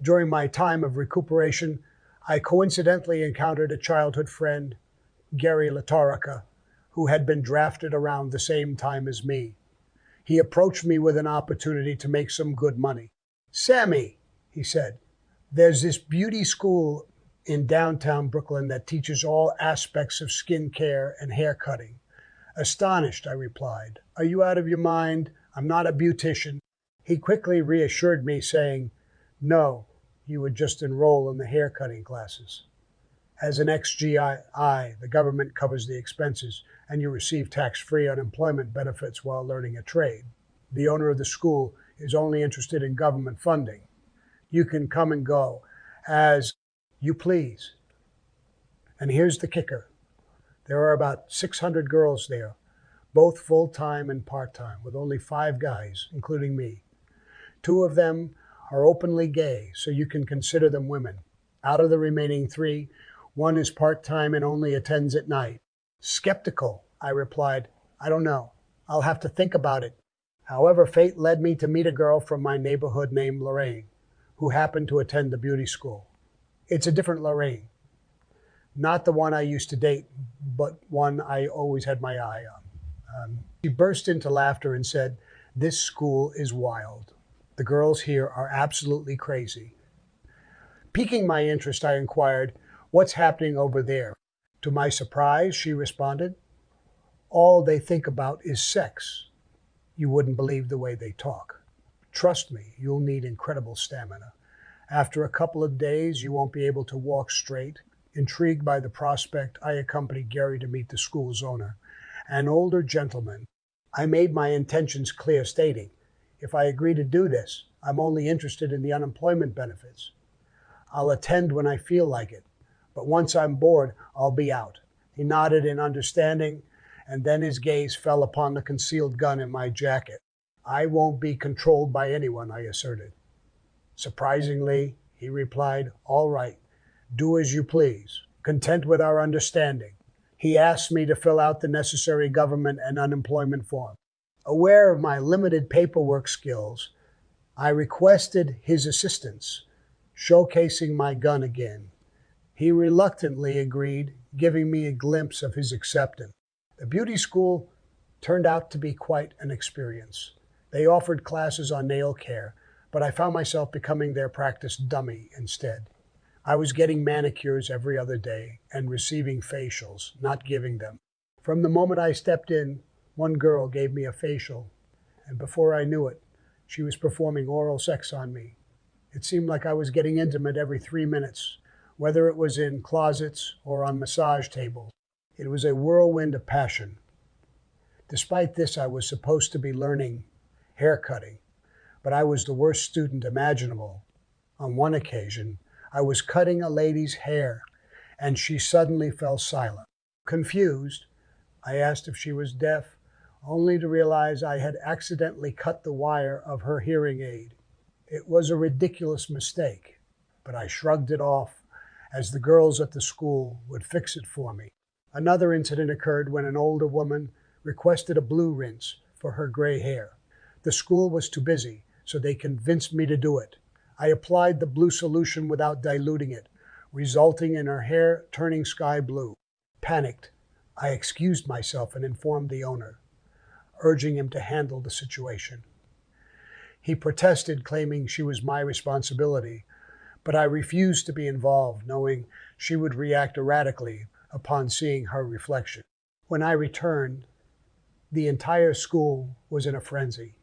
During my time of recuperation, I coincidentally encountered a childhood friend, Gary Latorica, who had been drafted around the same time as me. He approached me with an opportunity to make some good money. "Sammy," he said, "there's this beauty school in downtown Brooklyn that teaches all aspects of skin care and hair cutting." Astonished, I replied, "Are you out of your mind? I'm not a beautician." He quickly reassured me, saying, "No, you would just enroll in the hair cutting classes. As an ex-GI, the government covers the expenses, and you receive tax-free unemployment benefits while learning a trade. The owner of the school is only interested in government funding. You can come and go as you please." And here's the kicker. There are about 600 girls there, both full-time and part-time, with only 5 guys, including me. 2 of them are openly gay, so you can consider them women. Out of the remaining 3, 1 is part-time and only attends at night. Skeptical, I replied, "I don't know. I'll have to think about it." However, fate led me to meet a girl from my neighborhood named Lorraine, who happened to attend the beauty school. It's a different Lorraine. Not the one I used to date, but one I always had my eye on. She burst into laughter and said, "This school is wild. The girls here are absolutely crazy." Piquing my interest, I inquired, "What's happening over there?" To my surprise, she responded, "All they think about is sex. You wouldn't believe the way they talk. Trust me, you'll need incredible stamina. After a couple of days, you won't be able to walk straight." Intrigued by the prospect, I accompanied Gary to meet the school's owner, an older gentleman. I made my intentions clear, stating, "If I agree to do this, I'm only interested in the unemployment benefits. I'll attend when I feel like it, but once I'm bored, I'll be out." He nodded in understanding, and then his gaze fell upon the concealed gun in my jacket. "I won't be controlled by anyone," I asserted. Surprisingly, he replied, "All right. Do as you please, content with our understanding." He asked me to fill out the necessary government and unemployment form. Aware of my limited paperwork skills, I requested his assistance, showcasing my gun again. He reluctantly agreed, giving me a glimpse of his acceptance. The beauty school turned out to be quite an experience. They offered classes on nail care, but I found myself becoming their practice dummy instead. I was getting manicures every other day and receiving facials, not giving them. From the moment I stepped in, one girl gave me a facial, and before I knew it, she was performing oral sex on me. It seemed like I was getting intimate every 3 minutes, whether it was in closets or on massage tables. It was a whirlwind of passion. Despite this, I was supposed to be learning hair cutting, but I was the worst student imaginable. On one occasion, I was cutting a lady's hair, and she suddenly fell silent. Confused, I asked if she was deaf, only to realize I had accidentally cut the wire of her hearing aid. It was a ridiculous mistake, but I shrugged it off, as the girls at the school would fix it for me. Another incident occurred when an older woman requested a blue rinse for her gray hair. The school was too busy, so they convinced me to do it. I applied the blue solution without diluting it, resulting in her hair turning sky blue. Panicked, I excused myself and informed the owner, urging him to handle the situation. He protested, claiming she was my responsibility, but I refused to be involved, knowing she would react erratically upon seeing her reflection. When I returned, the entire school was in a frenzy.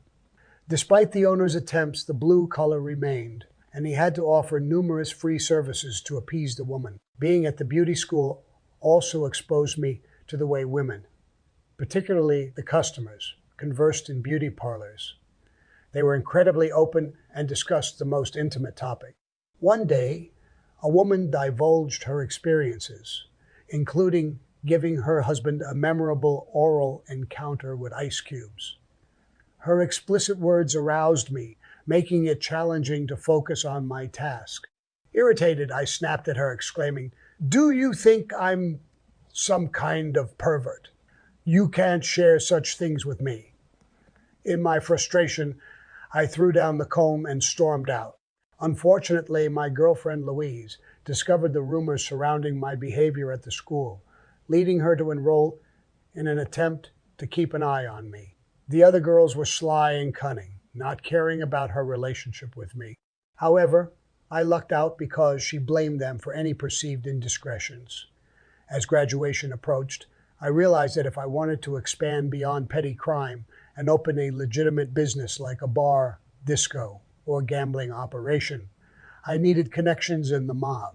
Despite the owner's attempts, the blue color remained, and he had to offer numerous free services to appease the woman. Being at the beauty school also exposed me to the way women, particularly the customers, conversed in beauty parlors. They were incredibly open and discussed the most intimate topic. One day, a woman divulged her experiences, including giving her husband a memorable oral encounter with ice cubes. Her explicit words aroused me, making it challenging to focus on my task. Irritated, I snapped at her, exclaiming, "Do you think I'm some kind of pervert? You can't share such things with me." In my frustration, I threw down the comb and stormed out. Unfortunately, my girlfriend Louise discovered the rumors surrounding my behavior at the school, leading her to enroll in an attempt to keep an eye on me. The other girls were sly and cunning, not caring about her relationship with me. However, I lucked out because she blamed them for any perceived indiscretions. As graduation approached, I realized that if I wanted to expand beyond petty crime and open a legitimate business like a bar, disco, or gambling operation, I needed connections in the mob.